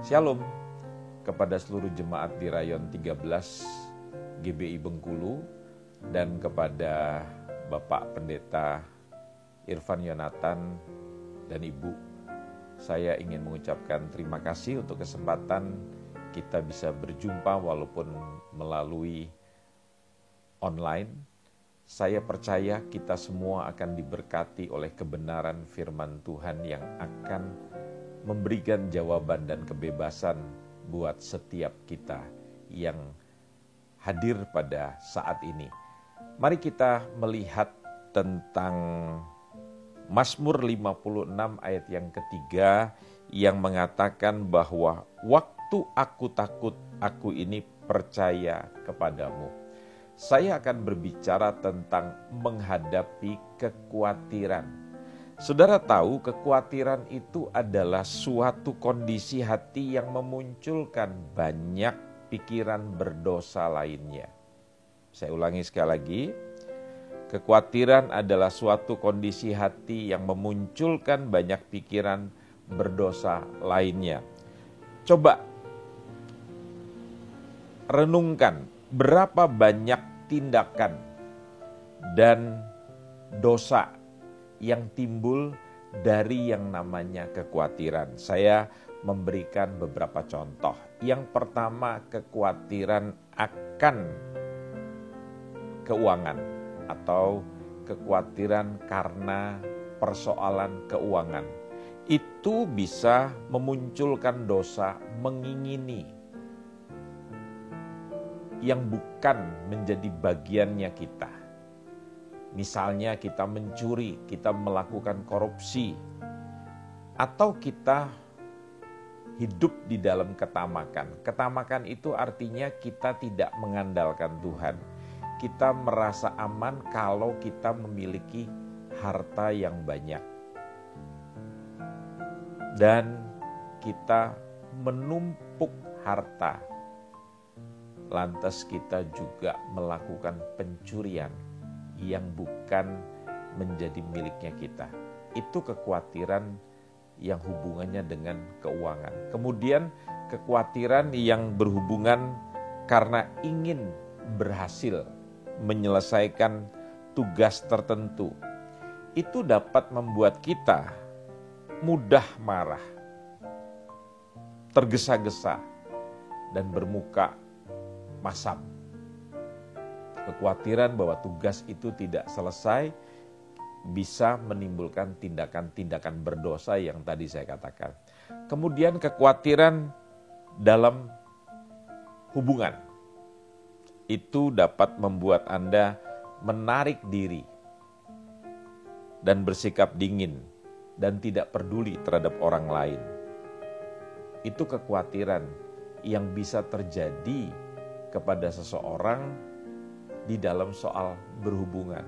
Shalom kepada seluruh jemaat di Rayon 13 GBI Bengkulu dan kepada Bapak Pendeta Irfan Yonatan dan Ibu. Saya ingin mengucapkan terima kasih untuk kesempatan kita bisa berjumpa walaupun melalui online. Saya percaya kita semua akan diberkati oleh kebenaran firman Tuhan yang akan memberikan jawaban dan kebebasan buat setiap kita yang hadir pada saat ini. Mari kita melihat tentang Mazmur 56 ayat yang ketiga yang mengatakan bahwa waktu aku takut, aku ini percaya kepadamu. Saya akan berbicara tentang menghadapi kekhawatiran. Saudara tahu kekhawatiran itu adalah suatu kondisi hati yang memunculkan banyak pikiran berdosa lainnya. Saya ulangi sekali lagi. Kekhawatiran adalah suatu kondisi hati yang memunculkan banyak pikiran berdosa lainnya. Coba renungkan berapa banyak tindakan dan dosa yang timbul dari yang namanya kekhawatiran. Saya memberikan beberapa contoh. Yang pertama, kekhawatiran akan keuangan atau kekhawatiran karena persoalan keuangan. Itu bisa memunculkan dosa mengingini yang bukan menjadi bagiannya kita. Misalnya kita mencuri, kita melakukan korupsi, atau kita hidup di dalam ketamakan. Ketamakan itu artinya kita tidak mengandalkan Tuhan. Kita merasa aman kalau kita memiliki harta yang banyak. Dan kita menumpuk harta. Lantas kita juga melakukan pencurian yang bukan menjadi miliknya kita. Itu kekhawatiran yang hubungannya dengan keuangan. Kemudian kekhawatiran yang berhubungan karena ingin berhasil menyelesaikan tugas tertentu. Itu dapat membuat kita mudah marah, tergesa-gesa, dan bermuka masam. Kekhawatiran bahwa tugas itu tidak selesai bisa menimbulkan tindakan-tindakan berdosa yang tadi saya katakan. Kemudian kekhawatiran dalam hubungan. Itu dapat membuat Anda menarik diri dan bersikap dingin dan tidak peduli terhadap orang lain. Itu kekhawatiran yang bisa terjadi kepada seseorang di dalam soal berhubungan.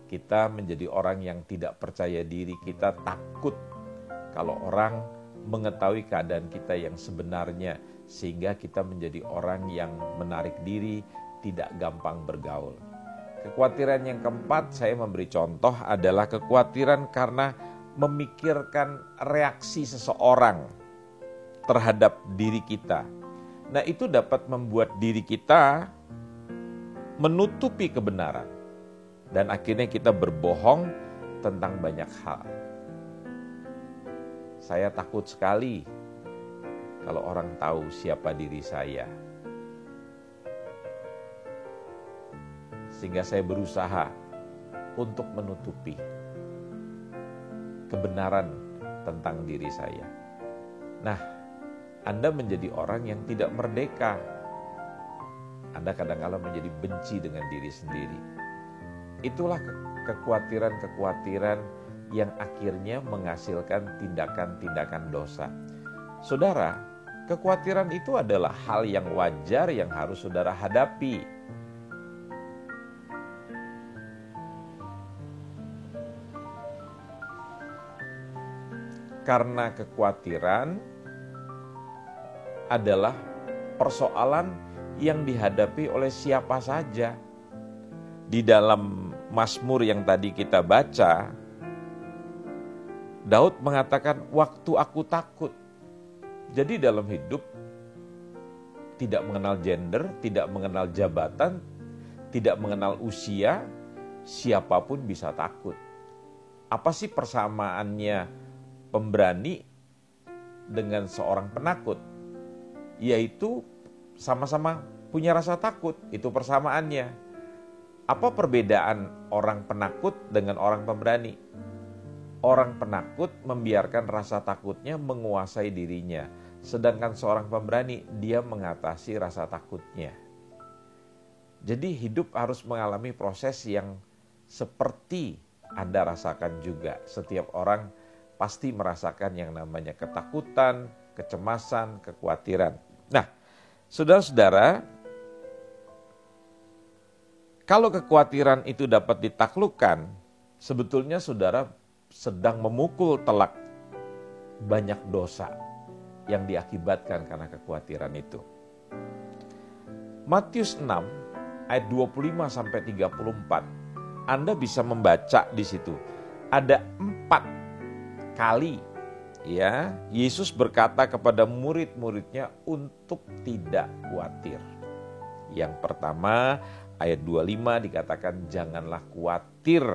Kita menjadi orang yang tidak percaya diri, kita takut kalau orang mengetahui keadaan kita yang sebenarnya, sehingga kita menjadi orang yang menarik diri, tidak gampang bergaul. Kekhawatiran yang keempat, saya memberi contoh, adalah kekhawatiran karena memikirkan reaksi seseorang terhadap diri kita. Nah, itu dapat membuat diri kita menutupi kebenaran. Dan akhirnya kita berbohong tentang banyak hal. Saya takut sekali kalau orang tahu siapa diri saya. Sehingga saya berusaha untuk menutupi kebenaran tentang diri saya. Nah, Anda menjadi orang yang tidak merdeka. Anda kadang-kadang menjadi benci dengan diri sendiri. Itulah kekhawatiran-kekhawatiran yang akhirnya menghasilkan tindakan-tindakan dosa. Saudara, kekhawatiran itu adalah hal yang wajar yang harus saudara hadapi. Karena kekhawatiran adalah persoalan yang dihadapi oleh siapa saja. Di dalam Mazmur yang tadi kita baca, Daud mengatakan, waktu aku takut. Jadi dalam hidup tidak mengenal gender, tidak mengenal jabatan, tidak mengenal usia, siapapun bisa takut. Apa sih persamaannya pemberani dengan seorang penakut? Yaitu sama-sama punya rasa takut, itu persamaannya. Apa perbedaan orang penakut dengan orang pemberani? Orang penakut membiarkan rasa takutnya menguasai dirinya, sedangkan seorang pemberani dia mengatasi rasa takutnya. Jadi hidup harus mengalami proses yang seperti Anda rasakan juga. Setiap orang pasti merasakan yang namanya ketakutan, kecemasan, kekhawatiran. Nah, saudara-saudara, kalau kekhawatiran itu dapat ditaklukkan, sebetulnya saudara sedang memukul telak banyak dosa yang diakibatkan karena kekhawatiran itu. Matius 6 ayat 25 sampai 34. Anda bisa membaca di situ. Ada 4 kali ya Yesus berkata kepada murid-muridnya untuk tidak khawatir. Yang pertama ayat 25 dikatakan janganlah khawatir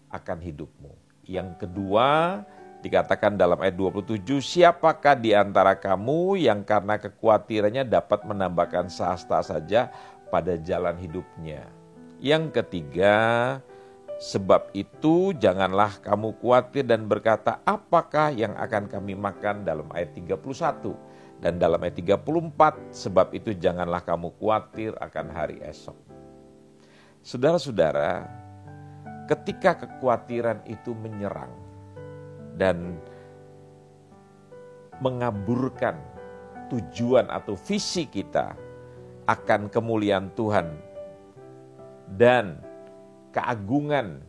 akan hidupmu. Yang kedua dikatakan dalam ayat 27, siapakah di antara kamu yang karena kekhawatirannya dapat menambahkan sehasta saja pada jalan hidupnya. Yang ketiga, sebab itu janganlah kamu khawatir dan berkata apakah yang akan kami makan dalam ayat 31. Dan dalam ayat 34, sebab itu janganlah kamu khawatir akan hari esok. Saudara-saudara, ketika kekhawatiran itu menyerang dan mengaburkan tujuan atau visi kita akan kemuliaan Tuhan dan keagungan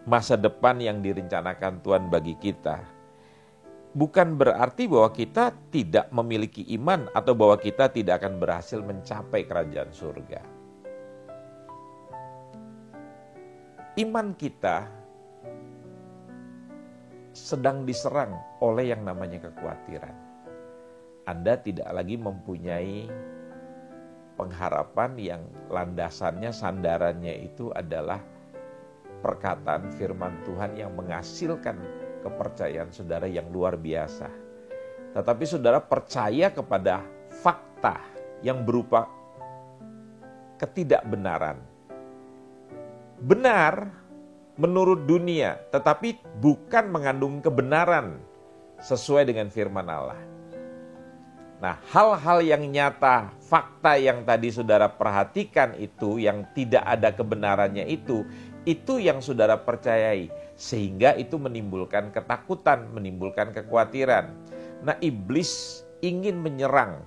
masa depan yang direncanakan Tuhan bagi kita, bukan berarti bahwa kita tidak memiliki iman atau bahwa kita tidak akan berhasil mencapai kerajaan surga. Iman kita sedang diserang oleh yang namanya kekhawatiran. Anda tidak lagi mempunyai pengharapan yang landasannya, sandarannya itu adalah perkataan firman Tuhan yang menghasilkan kepercayaan saudara yang luar biasa. Tetapi saudara percaya kepada fakta yang berupa ketidakbenaran. Benar menurut dunia, tetapi bukan mengandung kebenaran sesuai dengan firman Allah. Nah, hal-hal yang nyata, fakta yang tadi saudara perhatikan itu, yang tidak ada kebenarannya itu yang saudara percayai. Sehingga itu menimbulkan ketakutan, menimbulkan kekhawatiran. Nah, iblis ingin menyerang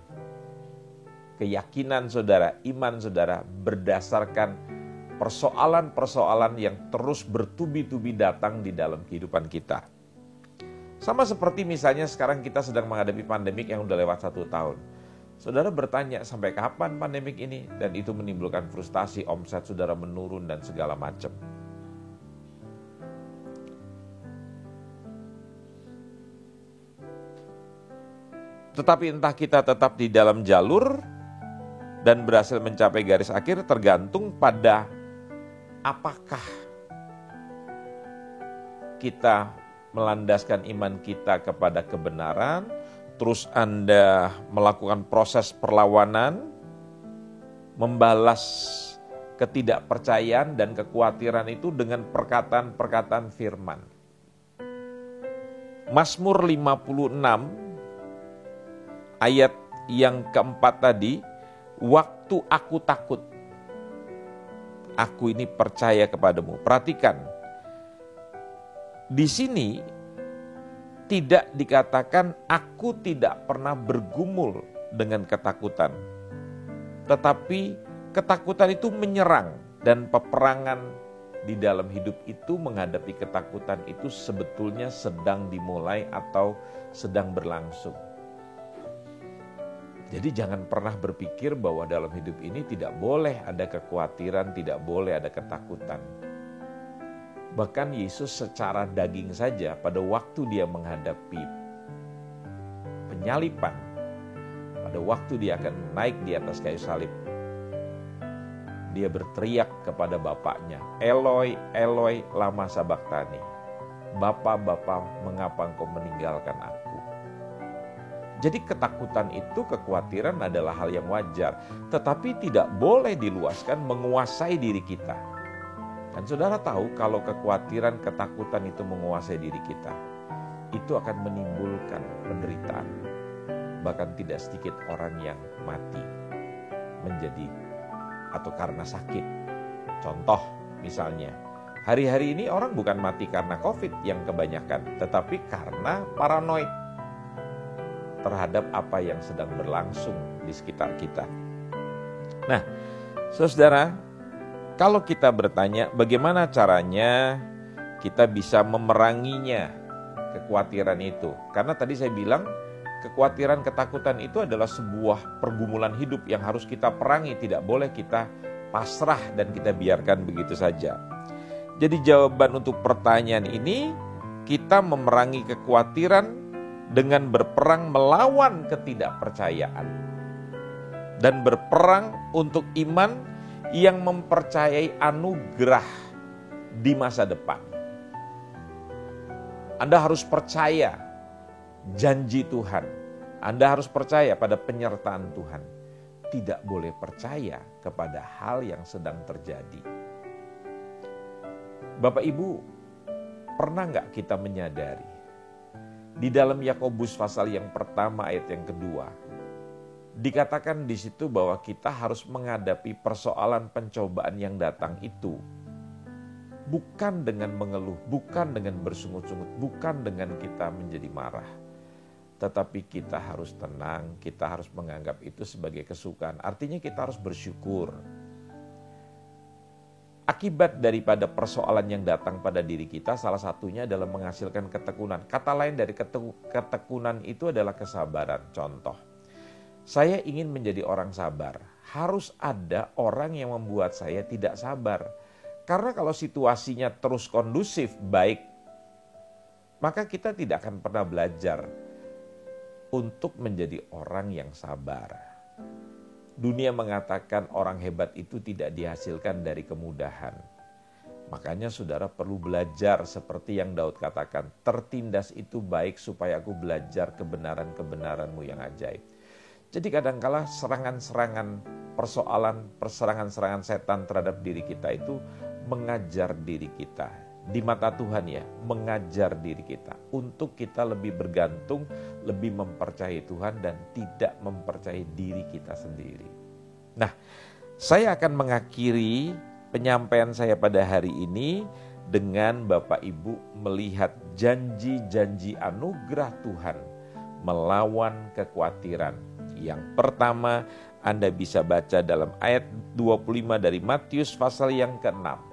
keyakinan saudara, iman saudara berdasarkan persoalan-persoalan yang terus bertubi-tubi datang di dalam kehidupan kita. Sama seperti misalnya sekarang kita sedang menghadapi pandemik yang udah lewat 1 tahun. Saudara bertanya sampai kapan pandemik ini? Dan itu menimbulkan frustasi, omset saudara menurun dan segala macam. Tetapi entah kita tetap di dalam jalur dan berhasil mencapai garis akhir tergantung pada apakah kita melandaskan iman kita kepada kebenaran, terus Anda melakukan proses perlawanan, membalas ketidakpercayaan dan kekhawatiran itu dengan perkataan-perkataan firman. Mazmur 56 ayat yang keempat tadi, waktu aku takut, aku ini percaya kepadamu. Perhatikan, di sini tidak dikatakan aku tidak pernah bergumul dengan ketakutan. Tetapi ketakutan itu menyerang dan peperangan di dalam hidup itu menghadapi ketakutan itu sebetulnya sedang dimulai atau sedang berlangsung. Jadi jangan pernah berpikir bahwa dalam hidup ini tidak boleh ada kekhawatiran, tidak boleh ada ketakutan. Bahkan Yesus secara daging saja pada waktu dia menghadapi penyalipan, pada waktu dia akan naik di atas kayu salib, dia berteriak kepada bapaknya, Eloi, Eloi, lama sabachthani. Bapa, mengapa engkau meninggalkan aku? Jadi ketakutan itu, kekhawatiran adalah hal yang wajar, tetapi tidak boleh diluaskan menguasai diri kita. Dan saudara tahu kalau kekhawatiran, ketakutan itu menguasai diri kita, itu akan menimbulkan penderitaan. Bahkan tidak sedikit orang yang mati menjadi atau karena sakit. Contoh misalnya, hari-hari ini orang bukan mati karena COVID yang kebanyakan, tetapi karena paranoid terhadap apa yang sedang berlangsung di sekitar kita. Nah, saudara, kalau kita bertanya bagaimana caranya kita bisa memeranginya, kekhawatiran itu. Karena tadi saya bilang, kekhawatiran, ketakutan itu adalah sebuah pergumulan hidup yang harus kita perangi. Tidak boleh kita pasrah dan kita biarkan begitu saja. Jadi jawaban untuk pertanyaan ini, kita memerangi kekhawatiran dengan berperang melawan ketidakpercayaan. Dan berperang untuk iman yang mempercayai anugerah di masa depan. Anda harus percaya janji Tuhan. Anda harus percaya pada penyertaan Tuhan. Tidak boleh percaya kepada hal yang sedang terjadi. Bapak Ibu, pernah nggak kita menyadari di dalam Yakobus pasal yang pertama ayat yang kedua, dikatakan di situ bahwa kita harus menghadapi persoalan pencobaan yang datang itu bukan dengan mengeluh, bukan dengan bersungut-sungut, bukan dengan kita menjadi marah. Tetapi kita harus tenang, kita harus menganggap itu sebagai kesukaan. Artinya kita harus bersyukur. Akibat daripada persoalan yang datang pada diri kita, salah satunya adalah menghasilkan ketekunan. Kata lain dari ketekunan itu adalah kesabaran. Contoh, saya ingin menjadi orang sabar. Harus ada orang yang membuat saya tidak sabar. Karena kalau situasinya terus kondusif, baik, maka kita tidak akan pernah belajar untuk menjadi orang yang sabar. Dunia mengatakan orang hebat itu tidak dihasilkan dari kemudahan. Makanya saudara perlu belajar seperti yang Daud katakan, tertindas itu baik supaya aku belajar kebenaran-kebenaranmu yang ajaib. Jadi kadangkala serangan-serangan persoalan, serangan-serangan setan terhadap diri kita itu mengajar diri kita. Di mata Tuhan ya, mengajar diri kita untuk kita lebih bergantung, lebih mempercayai Tuhan dan tidak mempercayai diri kita sendiri. Nah, saya akan mengakhiri penyampaian saya pada hari ini dengan Bapak Ibu melihat janji-janji anugerah Tuhan melawan kekhawatiran. Yang pertama, Anda bisa baca dalam ayat 25 dari Matius pasal yang ke-6.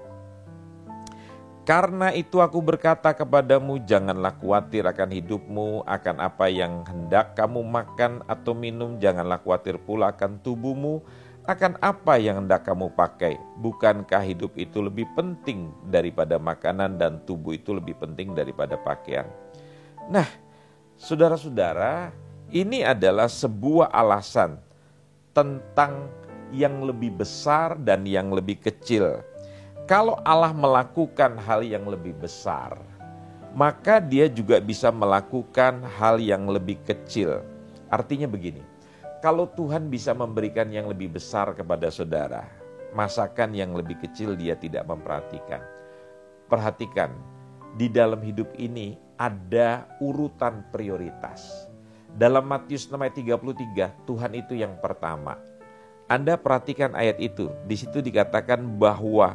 Karena itu aku berkata kepadamu, janganlah khawatir akan hidupmu, akan apa yang hendak kamu makan atau minum. Janganlah khawatir pula akan tubuhmu, akan apa yang hendak kamu pakai. Bukankah hidup itu lebih penting daripada makanan dan tubuh itu lebih penting daripada pakaian? Nah, saudara-saudara, ini adalah sebuah alasan tentang yang lebih besar dan yang lebih kecil. Kalau Allah melakukan hal yang lebih besar, maka Dia juga bisa melakukan hal yang lebih kecil. Artinya begini, kalau Tuhan bisa memberikan yang lebih besar kepada saudara, masakan yang lebih kecil Dia tidak memperhatikan. Perhatikan, di dalam hidup ini ada urutan prioritas. Dalam Matius 6 ayat 33, Tuhan itu yang pertama. Anda perhatikan ayat itu, di situ dikatakan bahwa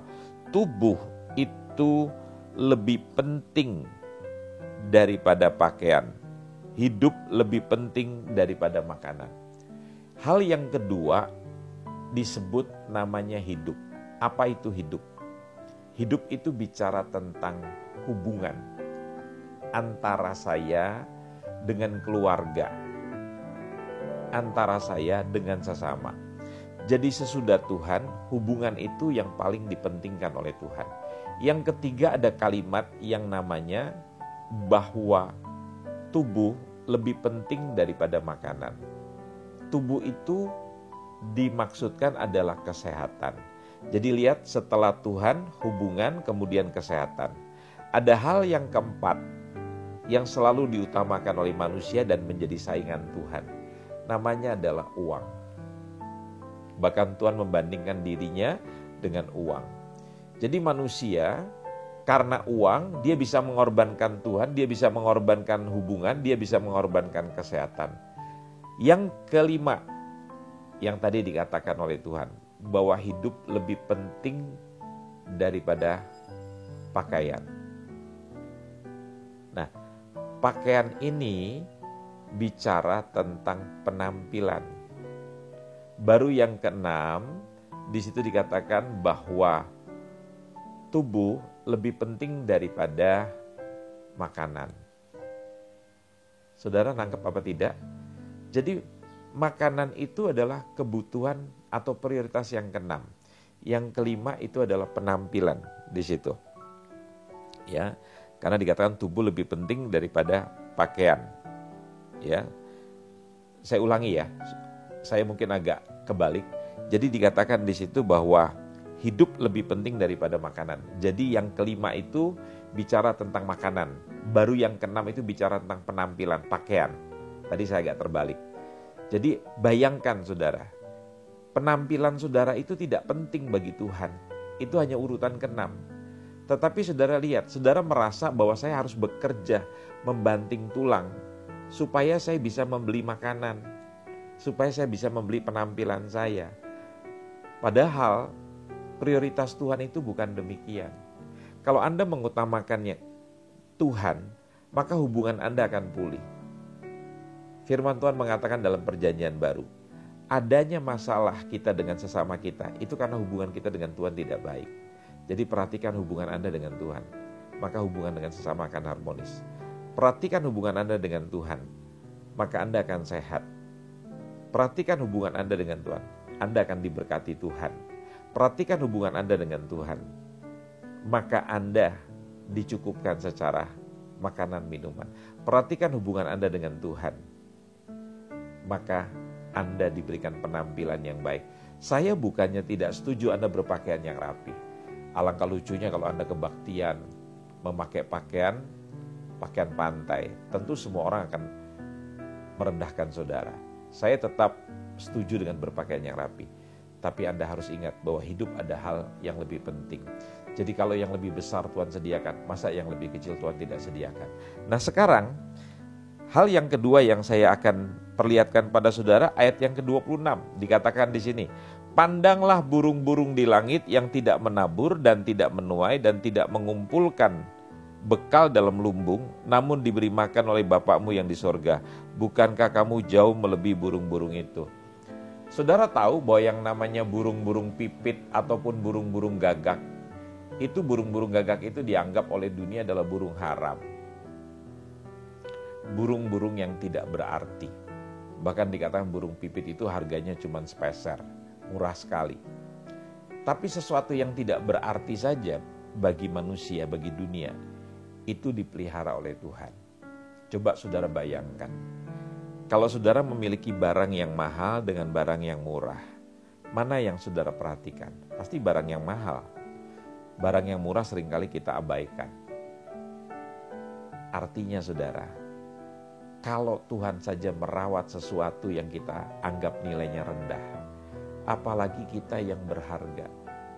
tubuh itu lebih penting daripada pakaian. Hidup lebih penting daripada makanan. Hal yang kedua disebut namanya hidup. Apa itu hidup? Hidup itu bicara tentang hubungan antara saya dengan keluarga, antara saya dengan sesama. Jadi sesudah Tuhan, hubungan itu yang paling dipentingkan oleh Tuhan. Yang ketiga ada kalimat yang namanya bahwa tubuh lebih penting daripada makanan. Tubuh itu dimaksudkan adalah kesehatan. Jadi lihat, setelah Tuhan, hubungan, kemudian kesehatan. Ada hal yang keempat yang selalu diutamakan oleh manusia dan menjadi saingan Tuhan. Namanya adalah uang. Bahkan Tuhan membandingkan dirinya dengan uang. Jadi manusia karena uang, dia bisa mengorbankan Tuhan, dia bisa mengorbankan hubungan, dia bisa mengorbankan kesehatan. Yang kelima, yang tadi dikatakan oleh Tuhan, bahwa hidup lebih penting daripada pakaian. Nah, pakaian ini bicara tentang penampilan. Baru yang keenam, di situ dikatakan bahwa tubuh lebih penting daripada makanan. Saudara nangkep apa tidak? Jadi makanan itu adalah kebutuhan atau prioritas yang keenam. Yang kelima itu adalah penampilan di situ. Ya, karena dikatakan tubuh lebih penting daripada pakaian. Ya. Saya ulangi ya. Saya mungkin agak kebalik. Jadi dikatakan di situ bahwa hidup lebih penting daripada makanan. Jadi yang kelima itu bicara tentang makanan. Baru yang keenam itu bicara tentang penampilan, pakaian. Tadi saya agak terbalik. Jadi bayangkan saudara, penampilan saudara itu tidak penting bagi Tuhan. Itu hanya urutan keenam. Tetapi saudara lihat, saudara merasa bahwa saya harus bekerja, membanting tulang, supaya saya bisa membeli makanan, supaya saya bisa membeli penampilan saya. Padahal prioritas Tuhan itu bukan demikian. Kalau Anda mengutamakannya Tuhan, maka hubungan Anda akan pulih. Firman Tuhan mengatakan dalam perjanjian baru, adanya masalah kita dengan sesama kita, itu karena hubungan kita dengan Tuhan tidak baik. Jadi perhatikan hubungan Anda dengan Tuhan, maka hubungan dengan sesama akan harmonis. Perhatikan hubungan Anda dengan Tuhan, maka Anda akan sehat. Perhatikan hubungan Anda dengan Tuhan, Anda akan diberkati Tuhan. Perhatikan hubungan Anda dengan Tuhan, maka Anda dicukupkan secara makanan minuman. Perhatikan hubungan Anda dengan Tuhan, maka Anda diberikan penampilan yang baik. Saya bukannya tidak setuju Anda berpakaian yang rapi. Alangkah lucunya kalau Anda kebaktian memakai pakaian pantai. Tentu semua orang akan merendahkan saudara. Saya tetap setuju dengan berpakaian yang rapi. Tapi Anda harus ingat bahwa hidup ada hal yang lebih penting. Jadi kalau yang lebih besar Tuhan sediakan, masa yang lebih kecil Tuhan tidak sediakan. Nah sekarang, hal yang kedua yang saya akan perlihatkan pada saudara, ayat yang ke-26 dikatakan di sini, pandanglah burung-burung di langit yang tidak menabur dan tidak menuai dan tidak mengumpulkan bekal dalam lumbung, namun diberi makan oleh Bapakmu yang di sorga. Bukankah kamu jauh melebihi burung-burung itu? Saudara tahu bahwa yang namanya burung-burung pipit ataupun burung-burung gagak, itu burung-burung gagak itu dianggap oleh dunia adalah burung haram. Burung-burung yang tidak berarti. Bahkan dikatakan burung pipit itu harganya cuma sepeser, murah sekali. Tapi sesuatu yang tidak berarti saja bagi manusia, bagi dunia, itu dipelihara oleh Tuhan. Coba saudara bayangkan, kalau saudara memiliki barang yang mahal dengan barang yang murah, mana yang saudara perhatikan? Pasti barang yang mahal. Barang yang murah seringkali kita abaikan. Artinya saudara, kalau Tuhan saja merawat sesuatu yang kita anggap nilainya rendah, apalagi kita yang berharga.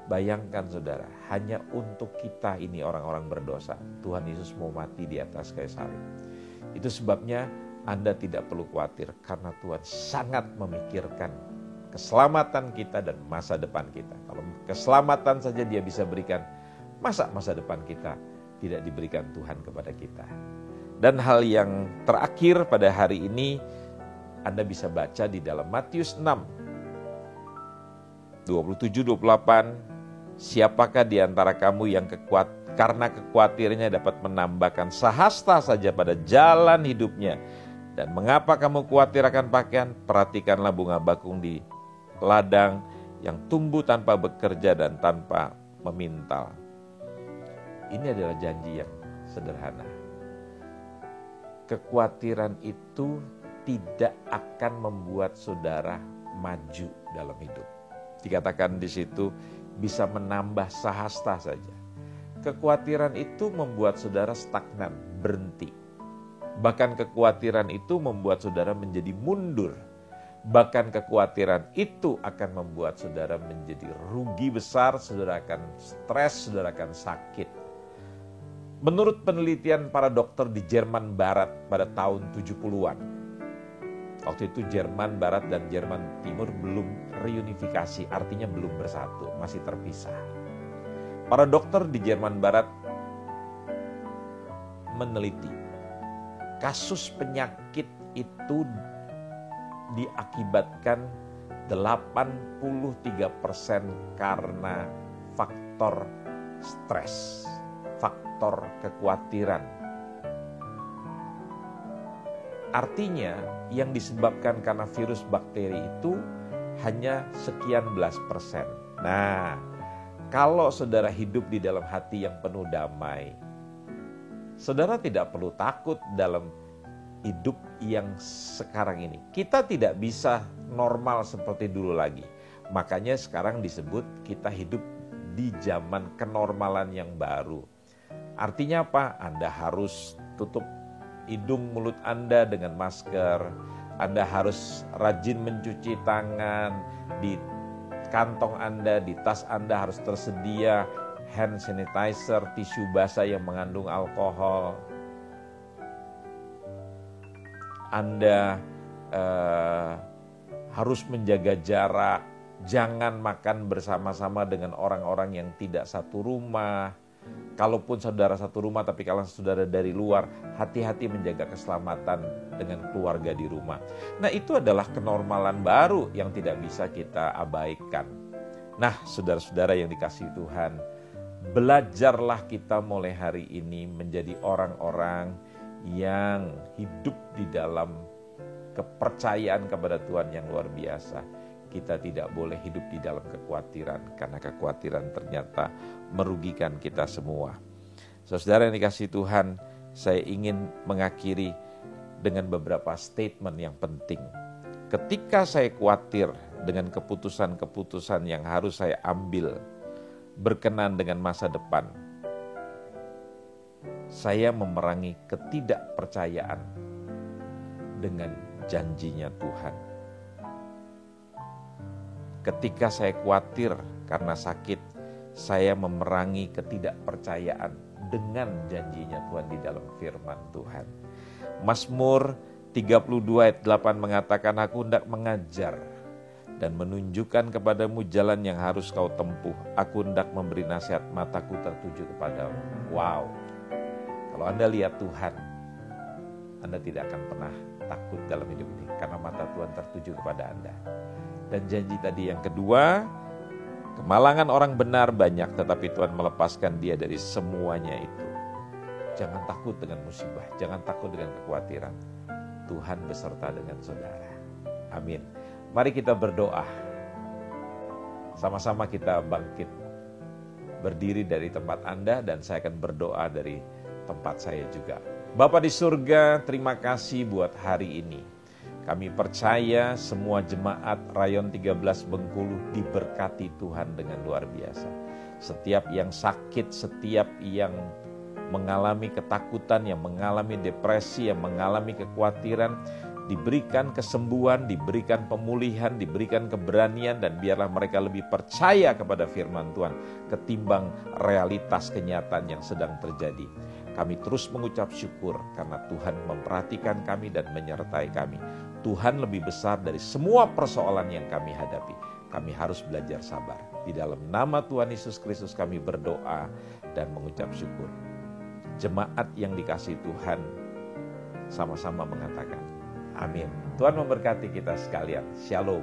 Bayangkan saudara, hanya untuk kita ini orang-orang berdosa, Tuhan Yesus mau mati di atas kayu salib. Itu sebabnya Anda tidak perlu khawatir, karena Tuhan sangat memikirkan keselamatan kita dan masa depan kita. Kalau keselamatan saja Dia bisa berikan, masa depan kita tidak diberikan Tuhan kepada kita. Dan hal yang terakhir pada hari ini, Anda bisa baca di dalam Matius 6, 27-28, siapakah di antara kamu yang karena kekhawatirannya dapat menambahkan sehasta saja pada jalan hidupnya? Dan mengapa kamu khawatir akan pakaian? Perhatikanlah bunga bakung di ladang yang tumbuh tanpa bekerja dan tanpa memintal. Ini adalah janji yang sederhana. kekhawatiran itu tidak akan membuat saudara maju dalam hidup. Dikatakan di situ bisa menambah sahasta saja. Kekhawatiran itu membuat saudara stagnan, berhenti. Bahkan kekhawatiran itu membuat saudara menjadi mundur. Bahkan kekhawatiran itu akan membuat saudara menjadi rugi besar, saudara akan stres, saudara akan sakit. Menurut penelitian para dokter di Jerman Barat pada tahun 70-an, waktu itu Jerman Barat dan Jerman Timur belum reunifikasi, artinya belum bersatu, masih terpisah. Para dokter di Jerman Barat meneliti kasus penyakit itu diakibatkan 83% karena faktor stres, faktor kekhawatiran. Artinya yang disebabkan karena virus bakteri itu hanya sekian belas persen. Nah, kalau saudara hidup di dalam hati yang penuh damai, saudara tidak perlu takut dalam hidup yang sekarang ini. Kita tidak bisa normal seperti dulu lagi. Makanya sekarang disebut kita hidup di zaman kenormalan yang baru. Artinya apa? Anda harus tutup hidung mulut Anda dengan masker. Anda harus rajin mencuci tangan. Di kantong Anda, di tas Anda harus tersedia hand sanitizer, tisu basah yang mengandung alkohol. Anda harus menjaga jarak. Jangan makan bersama-sama dengan orang-orang yang tidak satu rumah. Kalaupun saudara satu rumah tapi kalau saudara dari luar, hati-hati menjaga keselamatan dengan keluarga di rumah. Nah, itu adalah kenormalan baru yang tidak bisa kita abaikan. Nah, saudara-saudara yang dikasihi Tuhan, belajarlah kita mulai hari ini menjadi orang-orang yang hidup di dalam kepercayaan kepada Tuhan yang luar biasa. Kita tidak boleh hidup di dalam kekhawatiran, karena kekhawatiran ternyata merugikan kita semua. Saudara yang dikasihi Tuhan, saya ingin mengakhiri dengan beberapa statement yang penting. Ketika saya khawatir dengan keputusan-keputusan yang harus saya ambil berkenan dengan masa depan, saya memerangi ketidakpercayaan dengan janjinya Tuhan. Ketika saya khawatir karena sakit, saya memerangi ketidakpercayaan dengan janjinya Tuhan di dalam firman Tuhan. Mazmur 32 ayat 8 mengatakan, aku hendak mengajar dan menunjukkan kepadamu jalan yang harus kau tempuh. Aku hendak memberi nasihat, mataku tertuju kepadamu. Wow, kalau Anda lihat Tuhan, Anda tidak akan pernah takut dalam hidup ini, karena mata Tuhan tertuju kepada Anda. Dan janji tadi yang kedua, kemalangan orang benar banyak, tetapi Tuhan melepaskan dia dari semuanya itu. Jangan takut dengan musibah, jangan takut dengan kekhawatiran. Tuhan beserta dengan saudara. Amin. Mari kita berdoa. Sama-sama kita bangkit. Berdiri dari tempat Anda dan saya akan berdoa dari tempat saya juga. Bapa di surga, terima kasih buat hari ini. Kami percaya semua jemaat Rayon 13 Bengkulu diberkati Tuhan dengan luar biasa. Setiap yang sakit, setiap yang mengalami ketakutan, yang mengalami depresi, yang mengalami kekhawatiran, diberikan kesembuhan, diberikan pemulihan, diberikan keberanian, dan biarlah mereka lebih percaya kepada firman Tuhan ketimbang realitas kenyataan yang sedang terjadi. Kami terus mengucap syukur karena Tuhan memperhatikan kami dan menyertai kami. Tuhan lebih besar dari semua persoalan yang kami hadapi. Kami harus belajar sabar. Di dalam nama Tuhan Yesus Kristus kami berdoa dan mengucap syukur. Jemaat yang dikasihi Tuhan sama-sama mengatakan amin. Tuhan memberkati kita sekalian. Shalom.